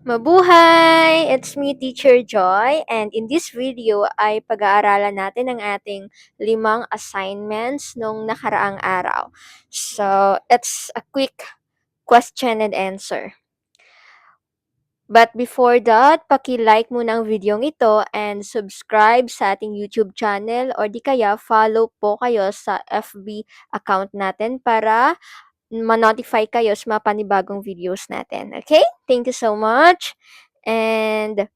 Mabuhay! It's me, Teacher Joy, and in this video ay pag-aaralan natin ang ating 5 assignments nung nakaraang araw. So, it's a quick question and answer. But before that, paki-like muna ang videong ito and subscribe sa ating YouTube channel or di kaya follow po kayo sa FB account natin para ma-notify kayo sa mga panibagong videos natin. Okay? Thank you so much. And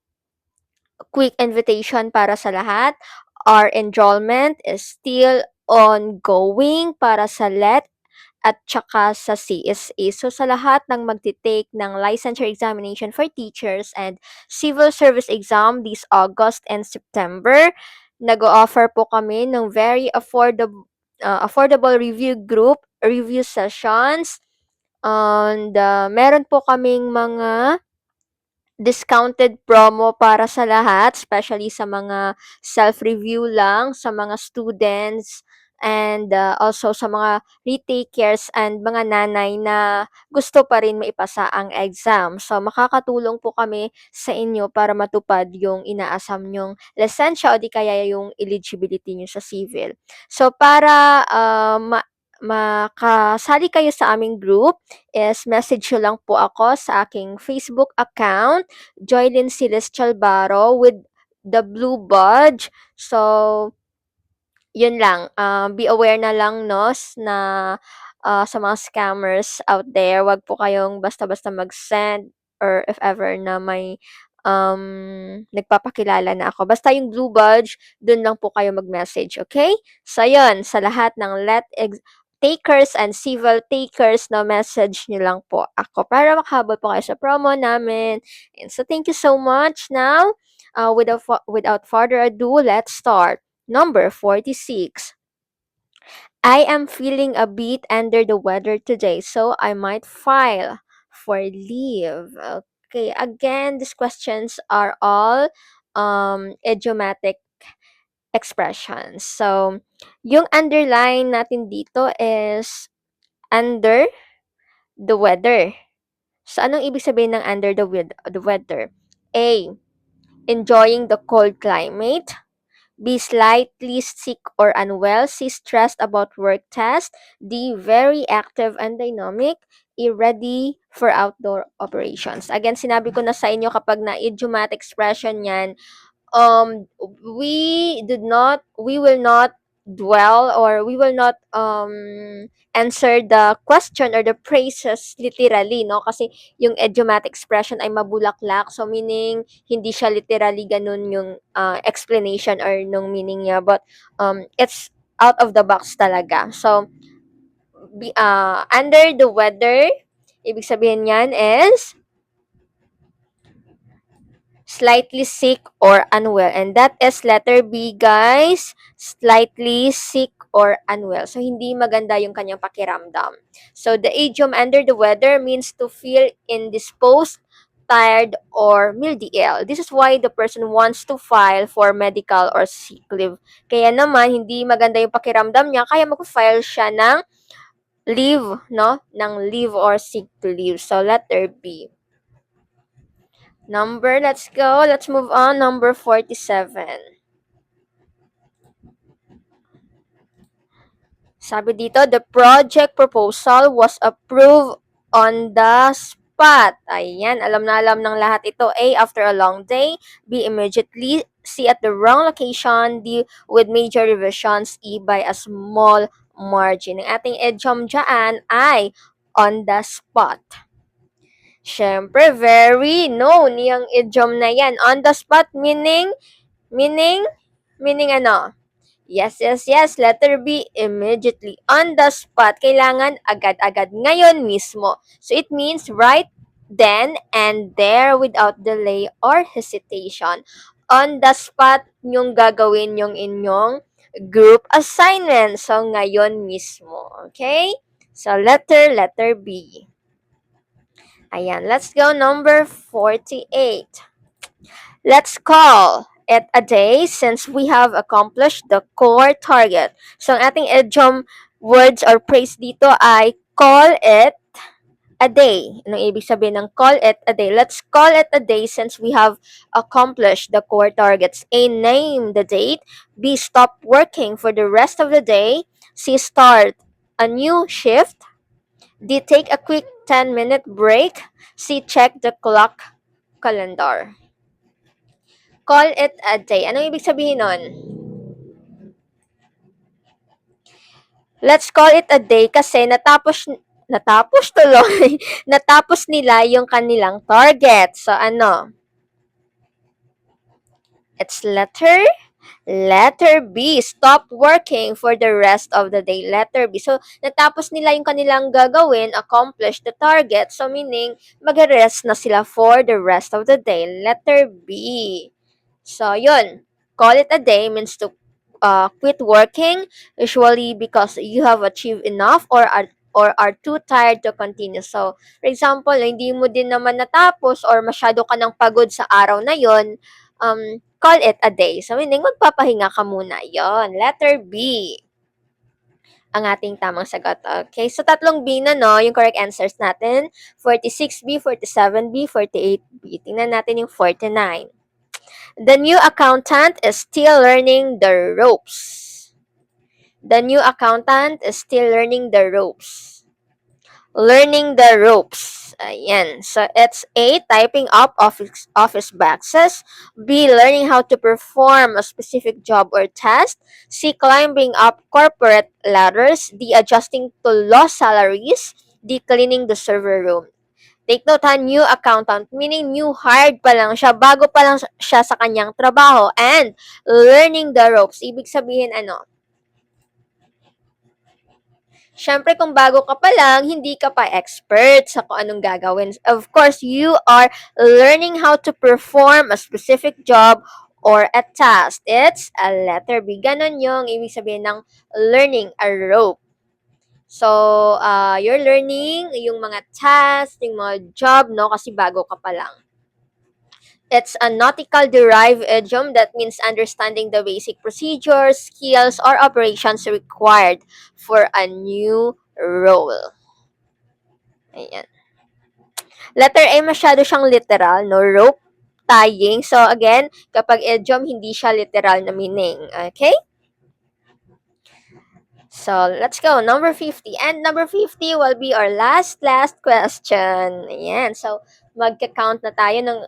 quick invitation para sa lahat. Our enrollment is still ongoing para sa LET at saka sa CSA. So sa lahat ng magti-take ng licensure examination for teachers and civil service exam this August and September, nag-o-offer po kami ng very affordable review sessions, and meron po kaming mga discounted promo para sa lahat, especially sa mga self-review lang, sa mga students, and also sa mga retakers and mga nanay na gusto pa rin maipasa ang exam. So, makakatulong po kami sa inyo para matupad yung inaasam nyong lisensya o di kaya yung eligibility nyo sa civil. So, para makasali kayo sa aming group, is message nyo lang po ako sa aking Facebook account, Joylyn Celestial Baro with the blue badge. So, yun lang. Be aware na lang, no, na sa mga scammers out there, wag po kayong basta-basta mag-send or if ever na may nagpapakilala na ako. Basta yung blue badge, dun lang po kayo mag-message, okay? So, yun, sa lahat ng takers and civil takers na message nyo lang po ako para makahabol po kayo sa promo namin. And so, thank you so much. Now, without further ado, let's start. Number 46. I am feeling a bit under the weather today, so I might file for leave. Okay, again, these questions are all idiomatic expressions. So, yung underline natin dito is under the weather. So, anong ibig sabihin ng under the weather? A. Enjoying the cold climate. B. Slightly sick or unwell. C. Stressed about work tasks. D. Very active and dynamic. E. Ready for outdoor operations. Again, sinabi ko na sa inyo kapag na idiomatic expression yan, we will not dwell or we will not answer the question or the phrases literally, no? Kasi yung idiomatic expression ay mabulaklak, so meaning hindi siya literally ganun yung explanation or nung meaning niya, but it's out of the box talaga. So under the weather, ibig sabihin niyan is slightly sick or unwell. And that is letter B, guys. Slightly sick or unwell. So, hindi maganda yung kanyang pakiramdam. So, the idiom under the weather means to feel indisposed, tired, or mildy ill. This is why the person wants to file for medical or sick leave. Kaya naman, hindi maganda yung pakiramdam niya, kaya mag-file siya ng leave, no? Ng leave or sick leave. So, letter B. Let's go. Let's move on. Number 47. Sabi dito, the project proposal was approved on the spot. Ayan, alam na alam ng lahat ito. A, after a long day. B, immediately. C, at the wrong location. D, with major revisions. E, by a small margin. Ang ating idiom dyan ay on the spot. Siyempre, very known yung idiom na yan. On the spot meaning ano? Yes. Letter B, immediately. On the spot. Kailangan agad-agad. Ngayon mismo. So, it means right then and there without delay or hesitation. On the spot, yung gagawin yung inyong group assignment. So, ngayon mismo. Okay? So, letter B. Ayan, let's go number 48. Let's call it a day since we have accomplished the core target. So, ang ating idiom words or phrase dito ay call it a day. Anong ibig sabihin ng call it a day? Let's call it a day since we have accomplished the core targets. A, name the date. B, stop working for the rest of the day. C, start a new shift. D, take a quick 10-minute break. C, check the clock calendar. Call it a day. Anong ibig sabihin nun? Let's call it a day kasi natapos tuloy, natapos nila yung kanilang target. So, ano? It's letter B. Stop working for the rest of the day. Letter B. So, natapos nila yung kanilang gagawin, accomplish the target. So, meaning, mag-rest na sila for the rest of the day. Letter B. So, yun. Call it a day means to quit working, usually because you have achieved enough or are too tired to continue. So, for example, hindi mo din naman natapos or masyado ka nang pagod sa araw na yon, call it a day. So, meaning magpapahinga ka muna. Yon, letter B ang ating tamang sagot. Okay, so tatlong B na, no, yung correct answers natin. 46B, 47B, 48B. Tingnan natin yung 49. The new accountant is still learning the ropes. The new accountant is still learning the ropes. Learning the ropes. Ayan. So, it's A, typing up office boxes. B, learning how to perform a specific job or task. C, climbing up corporate ladders. D, adjusting to low salaries. D, cleaning the server room. Take note ha, new accountant, meaning new hired pa lang siya, bago pa lang siya sa kanyang trabaho, and learning the ropes. Ibig sabihin ano? Siyempre, kung bago ka pa lang, hindi ka pa expert sa kung anong gagawin. Of course, you are learning how to perform a specific job or a task. It's a letter B. Ganon yung ibig sabihin ng learning a rope. So, you're learning yung mga tasks, yung mga job, no? Kasi bago ka pa lang. It's a nautical derived idiom that means understanding the basic procedures, skills, or operations required for a new role. Ayan. Letter A, masyado siyang literal, no? Rope, tying. So, again, kapag idiom, hindi siya literal na meaning. Okay? So, let's go. Number 50. And number 50 will be our last question. Ayan. So, magka-count na tayo ng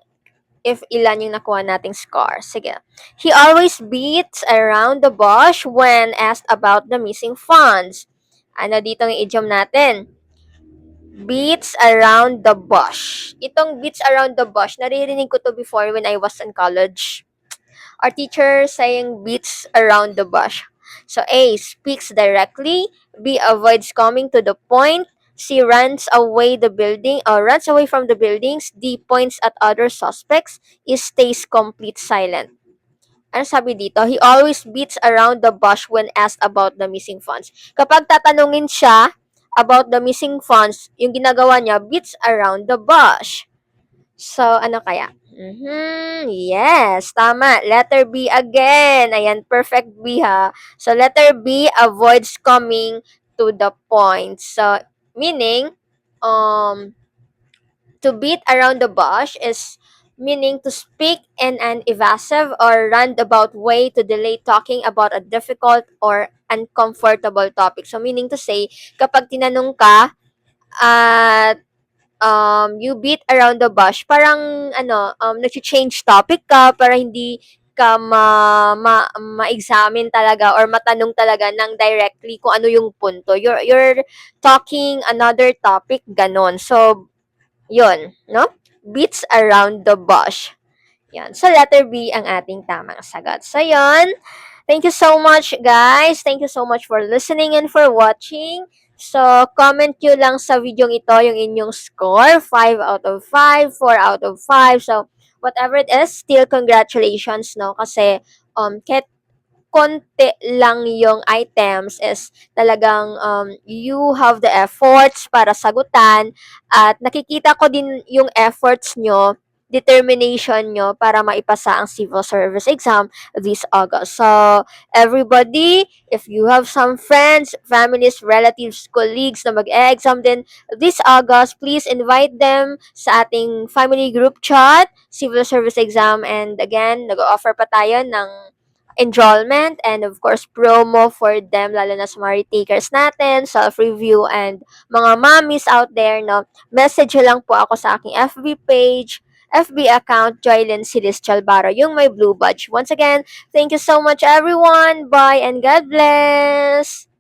if ilan yung nakuha nating score. Sige. He always beats around the bush when asked about the missing funds. Ano dito ang idiom natin? Beats around the bush. Itong beats around the bush, naririnig ko to before when I was in college. Our teacher saying beats around the bush. So A, speaks directly. B, avoids coming to the point. C, runs away from the buildings. D, points at other suspects. E, stays complete silent. Ano sabi dito? He always beats around the bush when asked about the missing funds. Kapag tatanungin siya about the missing funds, yung ginagawa niya, beats around the bush. So, ano kaya? Yes, tama. Letter B again. Ayan, perfect B ha. So, letter B avoids coming to the point. So, meaning, to beat around the bush is meaning to speak in an evasive or roundabout way to delay talking about a difficult or uncomfortable topic. So, meaning to say, kapag tinanong ka at you beat around the bush, parang nag-change topic ka para hindi ka ma-examine talaga or matanong talaga ng directly kung ano yung punto. You're talking another topic, ganon. So, yun, no? Beats around the bush. Yan. So, letter B ang ating tamang sagot. So, yun. Thank you so much, guys. Thank you so much for listening and for watching. So, comment nyo lang sa video ito yung inyong score. 5 out of 5, 4 out of 5. So, whatever it is, still congratulations, no? Kasi, kahit konti lang yung items is talagang you have the efforts para sagutan at nakikita ko din yung efforts nyo determination nyo para maipasa ang civil service exam this August. So, everybody, if you have some friends, families, relatives, colleagues na mag-e-exam din this August, please invite them sa ating family group chat, civil service exam, and again, nag-offer pa tayo ng enrollment and of course promo for them lalo na sa mga retakers natin, self-review and mga mommies out there, no? Message nyo lang po ako sa aking FB page, FB account, Joylyn Celestial Barro, yung may blue badge. Once again, thank you so much everyone. Bye and God bless!